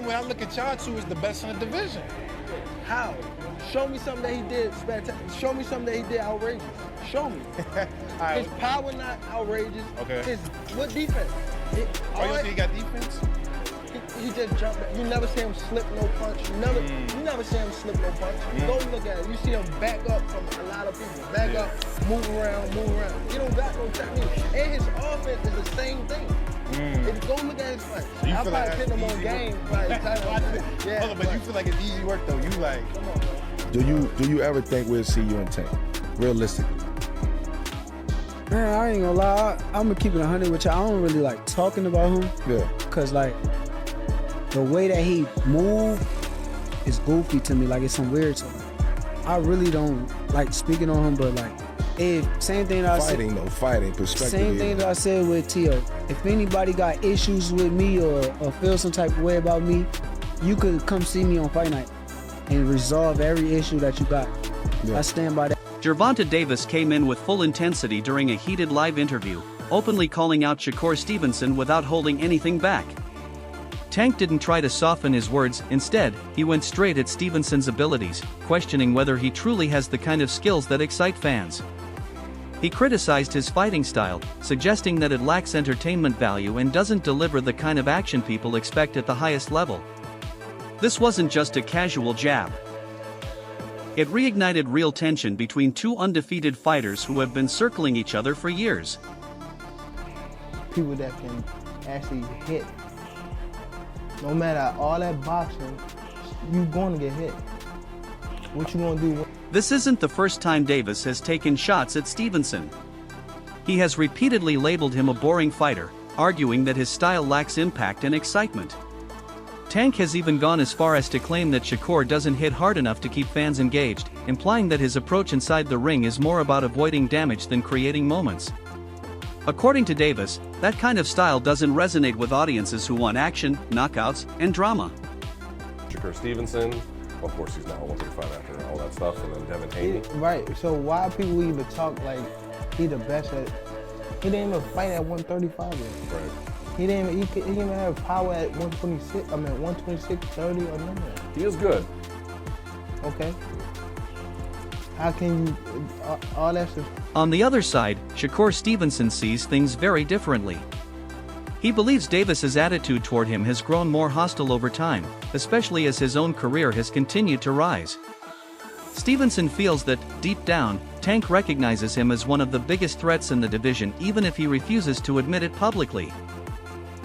when I look at y'all two, is the best in the division. How? Show me something that he did spectacular. Show me something that he did outrageous. Show me. Right. His power not outrageous. Okay. What defense? You think he got defense? He just jumped. You never see him slip no punch. You never see him slip no punch. Go look at it. You see him back up from a lot of people. Back up, move around. He don't got no technique. And his offense is the same thing. Go look at his fight. So I probably put him on game. Yeah, hold on, but you feel like it's easy work though. You like. Come on, bro. Do you ever think we'll see you in Tank? Realistically. Man, I ain't gonna lie. I'm gonna keep it 100 with y'all. I don't really like talking about him. Yeah. Cause like the way that he move is goofy to me. Like it's some weird stuff. I really don't like speaking on him, but like same thing that Fighting perspective. Same thing that I said with Tio. If anybody got issues with me or feel some type of way about me, you could come see me on fight night and resolve every issue that you got. Yeah. I stand by that. Gervonta Davis came in with full intensity during a heated live interview, openly calling out Shakur Stevenson without holding anything back. Tank didn't try to soften his words, instead, he went straight at Stevenson's abilities, questioning whether he truly has the kind of skills that excite fans. He criticized his fighting style, suggesting that it lacks entertainment value and doesn't deliver the kind of action people expect at the highest level. This wasn't just a casual jab. It reignited real tension between two undefeated fighters who have been circling each other for years. People that can actually hit. No matter all that boxing, you're going to get hit. What you going to do? This isn't the first time Davis has taken shots at Stevenson. He has repeatedly labeled him a boring fighter, arguing that his style lacks impact and excitement. Tank has even gone as far as to claim that Shakur doesn't hit hard enough to keep fans engaged, implying that his approach inside the ring is more about avoiding damage than creating moments. According to Davis, that kind of style doesn't resonate with audiences who want action, knockouts, and drama. Shakur Stevenson, of course he's now 135 after all that stuff, and then Devin Haney. Right, so why people even talk like he the best at, he didn't even fight at 135 yet. Right. He didn't even have power at 126, 126, 30 or none of that. He is good. Okay. How can you, all that's just... On the other side, Shakur Stevenson sees things very differently. He believes Davis's attitude toward him has grown more hostile over time, especially as his own career has continued to rise. Stevenson feels that, deep down, Tank recognizes him as one of the biggest threats in the division even if he refuses to admit it publicly.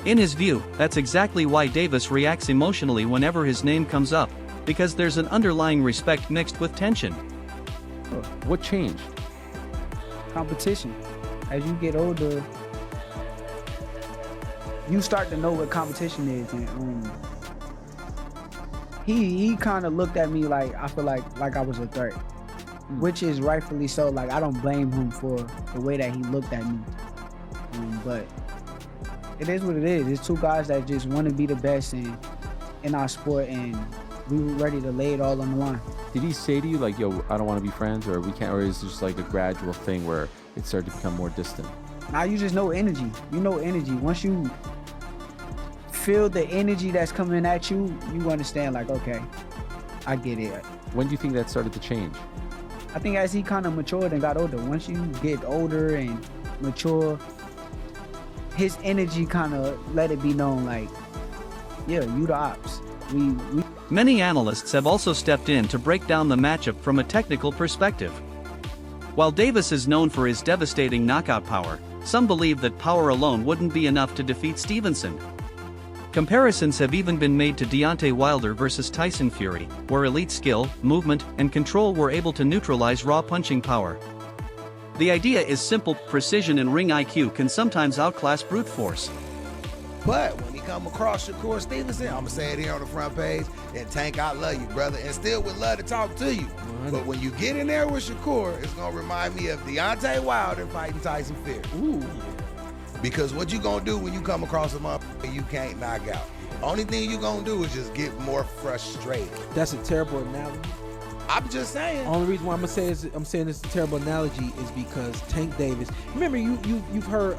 In his view, that's exactly why Davis reacts emotionally whenever his name comes up, because there's an underlying respect mixed with tension. What changed? Competition. As you get older, you start to know what competition is, and he kind of looked at me like I feel like I was a threat, which is rightfully so. Like I don't blame him for the way that he looked at me, but it is what it is. It's two guys that just want to be the best in our sport, and we were ready to lay it all on the line. Did he say to you like, "Yo, I don't want to be friends," or "We can't," or is it just like a gradual thing where it started to become more distant? Now you just know energy. You know energy. Once you feel the energy that's coming at you, you understand like, okay, I get it. When do you think that started to change? I think as he kind of matured and got older. Once you get older and mature, his energy kind of let it be known like, yeah, you the ops. Many analysts have also stepped in to break down the matchup from a technical perspective. While Davis is known for his devastating knockout power, some believe that power alone wouldn't be enough to defeat Stevenson. Comparisons have even been made to Deontay Wilder versus Tyson Fury, where elite skill, movement, and control were able to neutralize raw punching power. The idea is simple: precision and ring IQ can sometimes outclass brute force. But when he come across Shakur Stevenson, I'm going to say it here on the front page, and Tank, I love you, brother, and still would love to talk to you. But when you get in there with Shakur, it's going to remind me of Deontay Wilder fighting Tyson Fury. Ooh. Because what you going to do when you come across a motherfucker you can't knock out? Only thing you going to do is just get more frustrated. That's a terrible analogy. I'm just saying. Only reason why I'm saying this is a terrible analogy is because Tank Davis. Remember, you've heard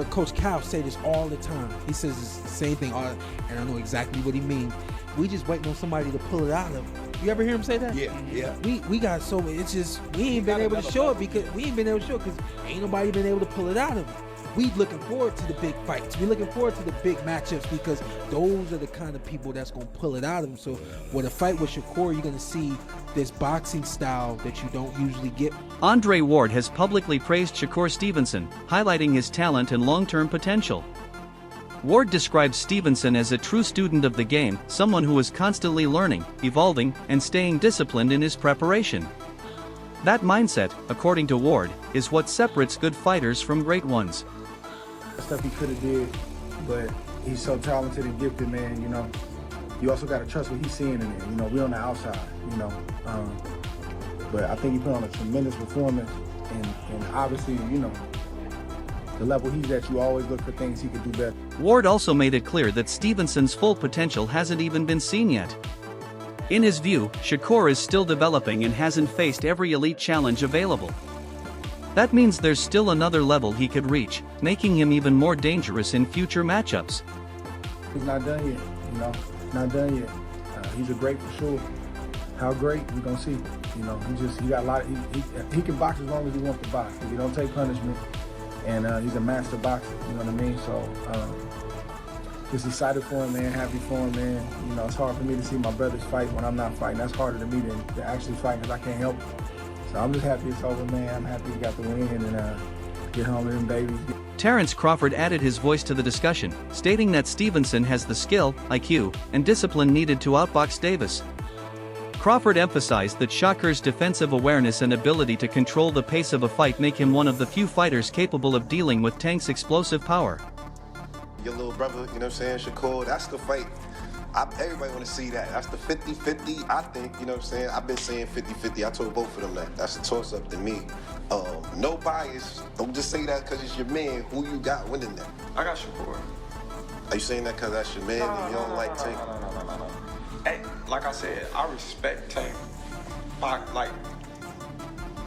Coach Callout say this all the time. He says the same thing, and I know exactly what he means. We just waiting on somebody to pull it out of him. You ever hear him say that? Yeah. We got so it's just we ain't been able to show it because ain't nobody been able to pull it out of him. We looking forward to the big fights. We looking forward to the big matchups because those are the kind of people that's gonna pull it out of him. So with a fight with Shakur, you're gonna see this boxing style that you don't usually get. Andre Ward has publicly praised Shakur Stevenson, highlighting his talent and long-term potential. Ward describes Stevenson as a true student of the game, someone who is constantly learning, evolving, and staying disciplined in his preparation. That mindset, according to Ward, is what separates good fighters from great ones. Stuff he could have did, but he's so talented and gifted, man. You know, you also got to trust what he's seeing in there. You know, we on the outside. You know, but I think he put on a tremendous performance, and obviously, you know, the level he's at, you always look for things he could do better. Ward also made it clear that Stevenson's full potential hasn't even been seen yet. In his view, Shakur is still developing and hasn't faced every elite challenge available. That means there's still another level he could reach, making him even more dangerous in future matchups. He's not done yet, you know, not done yet. He's a great for sure. How great, we're gonna see. You know, he got a lot, he can box as long as he wants to box. He don't take punishment, and he's a master boxer, you know what I mean? So, just excited for him, man, happy for him, man. You know, it's hard for me to see my brothers fight when I'm not fighting. That's harder to me than to actually fight because I can't help it. So I'm just happy it's over, man. I'm happy he got the win and get home with them babies. Terrence Crawford added his voice to the discussion, stating that Stevenson has the skill, IQ, and discipline needed to outbox Davis. Crawford emphasized that Shakur's defensive awareness and ability to control the pace of a fight make him one of the few fighters capable of dealing with Tank's explosive power. Your little brother, you know what I'm saying, Shakur, that's the fight. Everybody want to see that. That's the 50-50, I think, you know what I'm saying? I've been saying 50-50. I told both of them that. That's a toss-up to me. No bias. Don't just say that because it's your man. Who you got winning that? I got Shakur. Are you saying that because that's your man and you don't like Tank? No. Hey, like I said, I respect Tank. Like,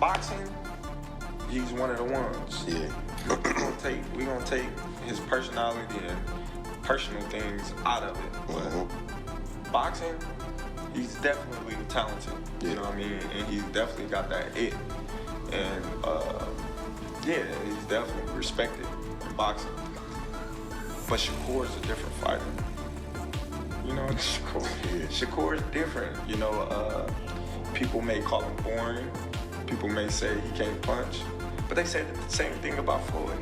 boxing, he's one of the ones. Yeah. we gonna take his personality and personal things out of it. But boxing, he's definitely talented. You know what I mean? And he's definitely got that it. And yeah, he's definitely respected in boxing. But Shakur is a different fighter. You know, Shakur is different. You know, people may call him boring. People may say he can't punch. But they say the same thing about Floyd.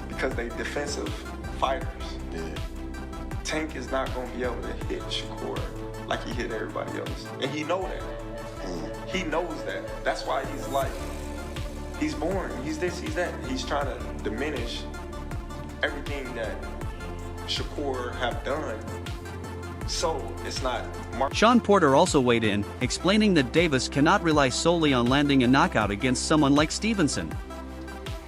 Because they defensive fighters. Yeah. Tank is not going to be able to hit Shakur like he hit everybody else. And he know that. He knows that. That's why he's like, he's boring. He's this, he's that. He's trying to diminish everything that Shakur have done. So it's not. Sean Porter also weighed in, explaining that Davis cannot rely solely on landing a knockout against someone like Stevenson.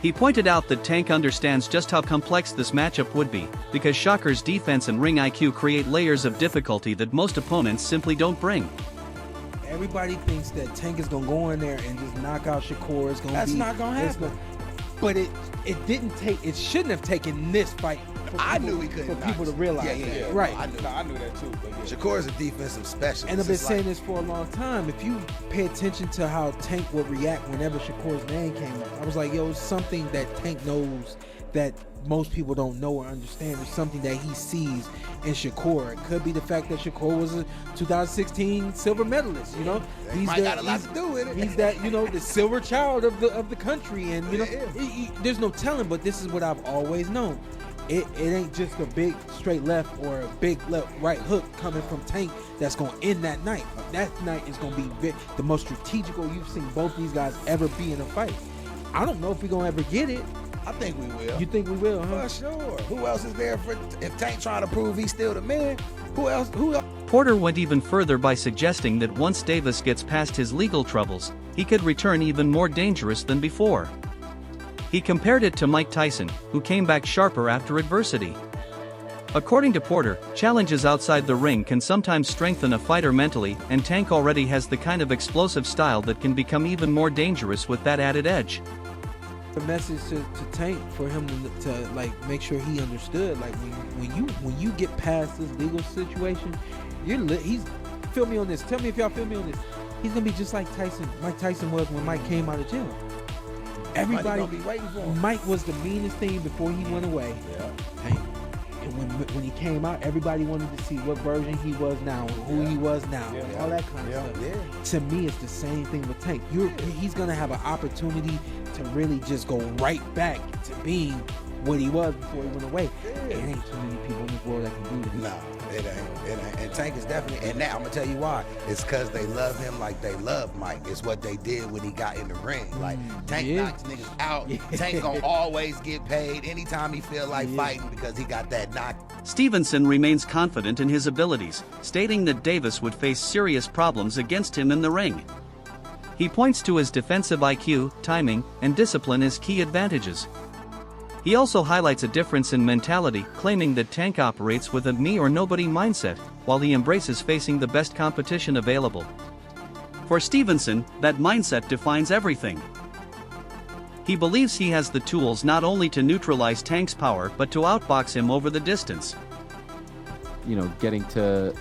He pointed out that Tank understands just how complex this matchup would be, because Shakur's defense and ring IQ create layers of difficulty that most opponents simply don't bring. Everybody thinks that Tank is gonna go in there and just knock out Shakur. That's not gonna happen. But it shouldn't have taken this fight. I knew he couldn't. For people to realize that. Right. I knew that too. But yeah. Shakur is a defensive specialist. And I've been saying this for a long time. If you pay attention to how Tank would react whenever Shakur's name came up, I was like, yo, it's something that Tank knows that most people don't know or understand. It's something that he sees in Shakur. It could be the fact that Shakur was a 2016 silver medalist. You know, he's got a lot to do with it. He's that, you know, the silver child of the country, and you know, there's no telling. But this is what I've always known. It ain't just a big straight left or a big right hook coming from Tank that's going to end that night. That night is going to be the most strategical you've seen both these guys ever be in a fight. I don't know if we're going to ever get it. I think we will. You think we will, huh? For sure. Who else is there if Tank trying to prove he's still the man? Who else? Porter went even further by suggesting that once Davis gets past his legal troubles, he could return even more dangerous than before. He compared it to Mike Tyson, who came back sharper after adversity. According to Porter, challenges outside the ring can sometimes strengthen a fighter mentally, and Tank already has the kind of explosive style that can become even more dangerous with that added edge. The message to Tank for him to like make sure he understood, like when you get past this legal situation, he's feel me on this. Tell me if y'all feel me on this. He's gonna be just like Mike Tyson was when Mike came out of jail. Everybody gonna be waiting for him. Mike was the meanest thing before he went away. Yeah. Tank. And when he came out, everybody wanted to see what version he was now, who he was now, and all that kind of stuff. Yeah. To me, it's the same thing with Tank. He's gonna have an opportunity to really just go right back to being what he was before he went away. It ain't too many people in this world that can do this. Nah, it ain't. And Tank is definitely, and now I'm gonna tell you why. It's because they love him like they love Mike. It's what they did when he got in the ring. Like Tank knocks niggas out. Tank gonna always get paid anytime he feel like fighting because he got that knock. Stevenson remains confident in his abilities, stating that Davis would face serious problems against him in the ring. He points to his defensive IQ, timing, and discipline as key advantages. He also highlights a difference in mentality, claiming that Tank operates with a me or nobody mindset, while he embraces facing the best competition available. For Stevenson, that mindset defines everything. He believes he has the tools not only to neutralize Tank's power but to outbox him over the distance. You know, getting to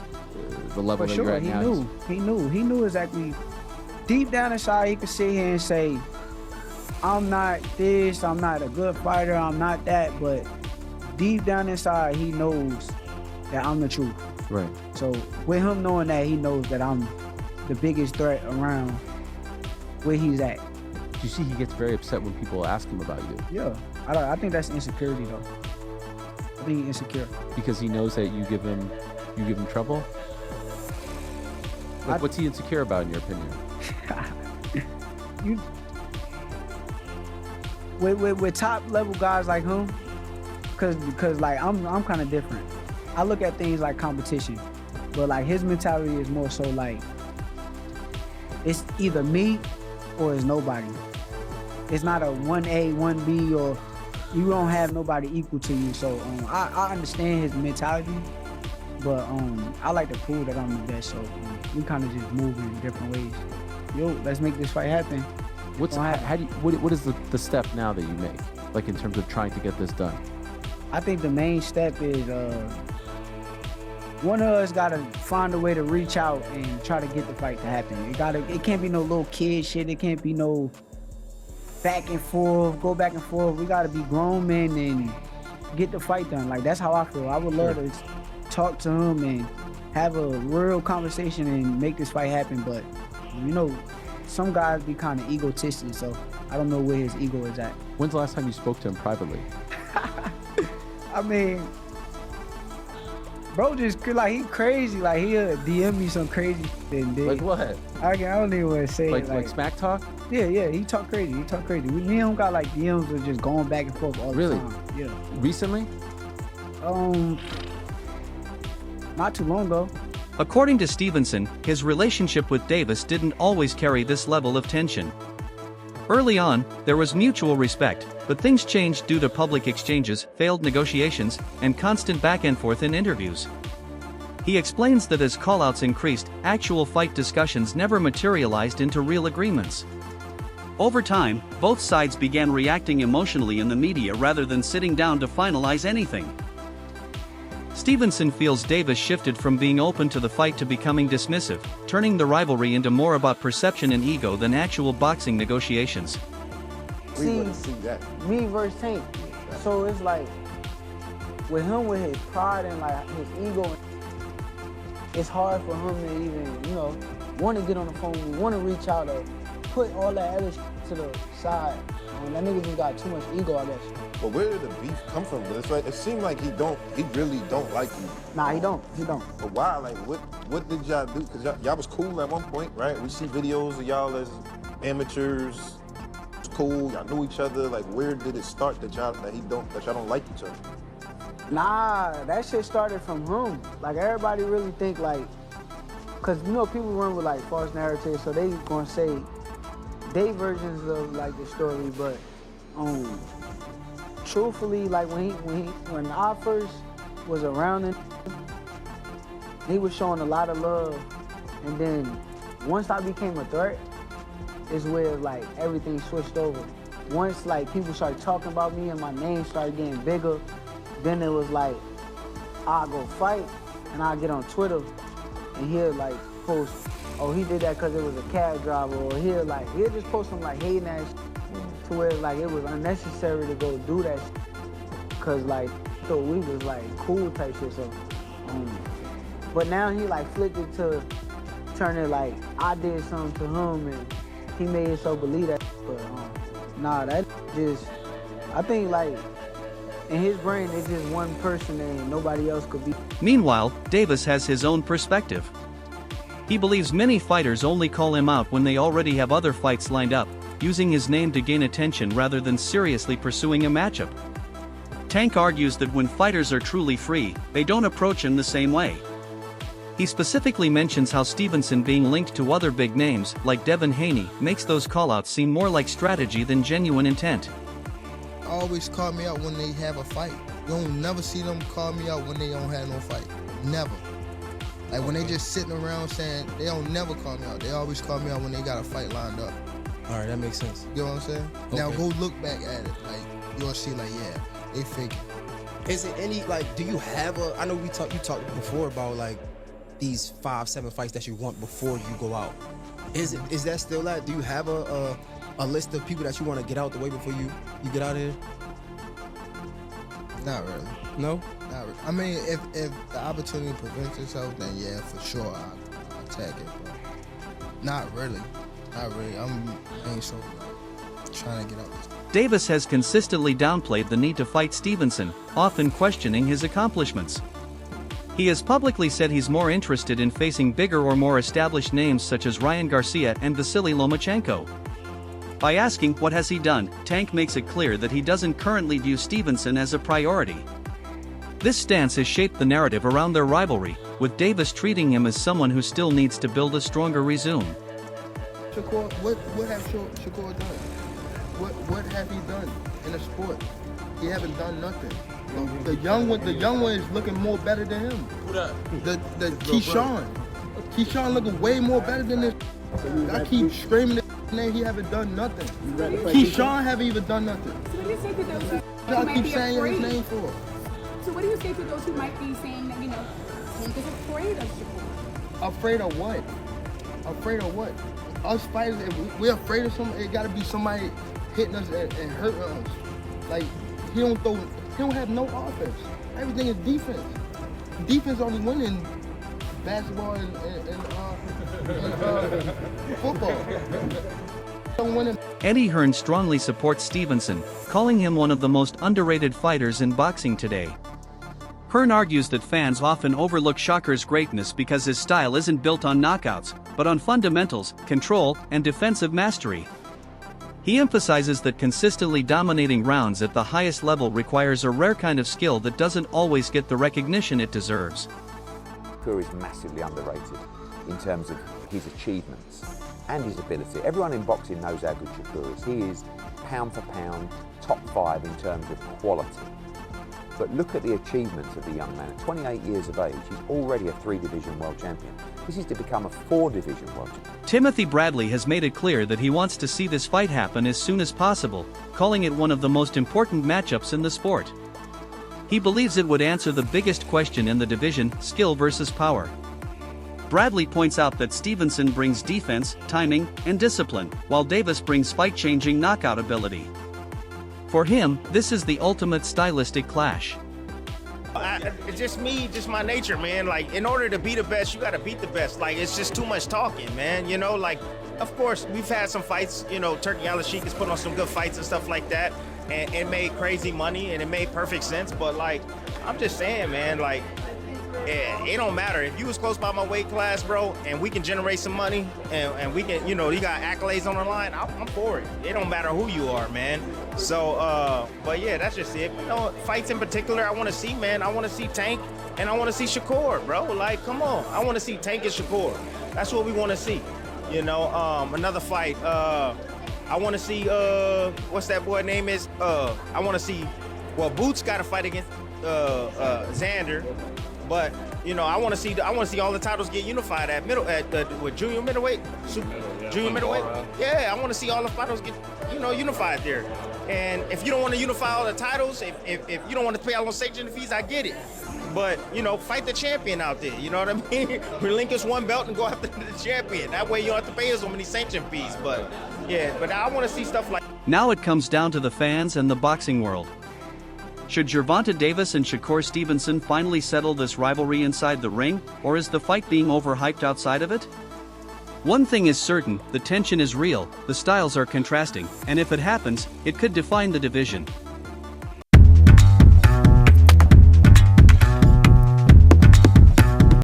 the level that you're at now. He knew exactly. Deep down inside, he could sit here and say, I'm not this, I'm not a good fighter, I'm not that, but deep down inside, he knows that I'm the truth. Right. So with him knowing that, he knows that I'm the biggest threat around where he's at. You see, he gets very upset when people ask him about you. Yeah, I think that's insecurity though. I think he's insecure. Because he knows that you give him trouble? Like, what's he insecure about in your opinion? With top level guys like him, because like I'm kind of different. I look at things like competition, but like his mentality is more so like it's either me or it's nobody. It's not a 1A, 1B, or you don't have nobody equal to you. So I understand his mentality, but I like to prove that I'm the best. So we kind of just move in different ways. Yo, let's make this fight happen. What is the step now that you make, like in terms of trying to get this done? I think the main step is one of us gotta find a way to reach out and try to get the fight to happen. It can't be no little kid shit. It can't be no back and forth, go back and forth. We gotta be grown men and get the fight done. Like, that's how I feel. I would love to talk to him and have a real conversation and make this fight happen. But you know, some guys be kind of egotistic, so I don't know where his ego is at. When's the last time you spoke to him privately? I mean, bro, just like he crazy. Like he'll DM me some crazy thing. Like what? I don't even want to say it. Like smack talk? Yeah, he talk crazy. Me and him got like DMs of just going back and forth all the time. Yeah. Recently? Not too long ago. According to Stevenson, his relationship with Davis didn't always carry this level of tension. Early on, there was mutual respect, but things changed due to public exchanges, failed negotiations, and constant back and forth in interviews. He explains that as callouts increased, actual fight discussions never materialized into real agreements. Over time, both sides began reacting emotionally in the media rather than sitting down to finalize anything. Stevenson feels Davis shifted from being open to the fight to becoming dismissive, turning the rivalry into more about perception and ego than actual boxing negotiations. See that. Me versus Tank. So it's like, with him, with his pride and like his ego, it's hard for him to even, want to get on the phone, want to reach out, or put all that other to the side. That nigga just got too much ego, I guess. But where did the beef come from? It's like, it seemed like he really don't like you. Nah, he don't. But why? Like, what did y'all do? Because y'all was cool at one point, right? We see videos of y'all as amateurs. It was cool. Y'all knew each other. Like, where did it start that y'all don't like each other? Nah, that shit started from him. Like, everybody really think like, cause people run with like false narratives, so they gonna say they versions of like the story, but truthfully, like when I first was around him, he was showing a lot of love. And then once I became a threat, is where like everything switched over. Once like people started talking about me and my name started getting bigger, then it was like I'll go fight and I'll get on Twitter and he'll like post, oh, he did that because it was a cab driver, or he'll just post some like hating ass to where like it was unnecessary to go do that because like so we was like cool type shit. So but now he like flipped it to turn it like I did something to him and he made it so believe that. But nah, that just, I think like in his brain it's just one person and nobody else could be. Meanwhile, Davis has his own perspective. He believes many fighters only call him out when they already have other fights lined up, using his name to gain attention rather than seriously pursuing a matchup. Tank argues that when fighters are truly free, they don't approach him the same way. He specifically mentions how Stevenson being linked to other big names, like Devin Haney, makes those callouts seem more like strategy than genuine intent. Always call me out when they have a fight. You don't never see them call me out when they don't have no fight. Never. Like when they just sitting around saying, they don't never call me out. They always call me out when they got a fight lined up. All right, that makes sense. You know what I'm saying? Okay. Now go look back at it. Like you'll see like, yeah, they fake it. Is it any, like, do you have I know you talked before about like these 5-7 fights that you want before you go out. Is that still that? Do you have a list of people that you want to get out the way before you get out of here? Not really. No? Not really. I mean, if the opportunity presents itself, then yeah, for sure I'll attack it. But not really. Not really. I ain't so trying to get out this. Davis has consistently downplayed the need to fight Stevenson, often questioning his accomplishments. He has publicly said he's more interested in facing bigger or more established names such as Ryan Garcia and Vasily Lomachenko. By asking what has he done, Tank makes it clear that he doesn't currently view Stevenson as a priority. This stance has shaped the narrative around their rivalry, with Davis treating him as someone who still needs to build a stronger resume. Shakur, what have Shakur done? What have he done in the sport? He haven't done nothing. The young one is looking more better than him. Who that? The Keyshawn. Keyshawn looking way more better than this. I keep screaming his name. He haven't done nothing. Keyshawn haven't even done nothing. So what do you say to those who I might keep be saying afraid? his name for? So what do you say to those who might be saying that, Tank is afraid of Shakur? Afraid of what? Afraid of what? Us fighters, if we're afraid of something, it gotta be somebody hitting us and hurting us. Like, he don't have no offense. Everything is defense. Defense only win in basketball and football. Don't win in. Eddie Hearn strongly supports Stevenson, calling him one of the most underrated fighters in boxing today. Hearn argues that fans often overlook Shakur's greatness because his style isn't built on knockouts, but on fundamentals, control, and defensive mastery. He emphasizes that consistently dominating rounds at the highest level requires a rare kind of skill that doesn't always get the recognition it deserves. Shakur is massively underrated in terms of his achievements and his ability. Everyone in boxing knows how good Shakur is. He is pound for pound, top 5 in terms of quality. But look at the achievements of the young man. At 28 years of age, he's already a 3-division world champion. This is to become a 4-division world champion. Timothy Bradley has made it clear that he wants to see this fight happen as soon as possible, calling it one of the most important matchups in the sport. He believes it would answer the biggest question in the division, skill versus power. Bradley points out that Stevenson brings defense, timing, and discipline, while Davis brings fight-changing knockout ability. For him, this is the ultimate stylistic clash. It's just me, just my nature, man. Like, in order to be the best, you got to beat the best. Like, it's just too much talking, man. Like, of course, we've had some fights. Turkey Al-Sheikh has put on some good fights and stuff like that, and it made crazy money, and it made perfect sense. But, like, I'm just saying, man, like, it don't matter. If you was close by my weight class, bro, and we can generate some money, and we can, you got accolades on the line, I'm for it. It don't matter who you are, man. So, but yeah, that's just it. Fights in particular, I want to see, man. I want to see Tank, and I want to see Shakur, bro. Like, come on. I want to see Tank and Shakur. That's what we want to see. Another fight. I want to see, what's that boy name is? I want to see, Boots got to fight against Xander, but you know I want to see all the titles get unified at with junior middleweight, junior middleweight. Yeah, I want to see all the titles get unified there. And if you don't want to unify all the titles, if you don't want to pay all those sanction fees, I get it. But fight the champion out there. You know what I mean? Relinquish one belt and go after the champion. That way you don't have to pay so many sanction fees. But yeah, but I want to see stuff like. Now it comes down to the fans and the boxing world. Should Gervonta Davis and Shakur Stevenson finally settle this rivalry inside the ring, or is the fight being overhyped outside of it? One thing is certain, the tension is real, the styles are contrasting, and if it happens, it could define the division.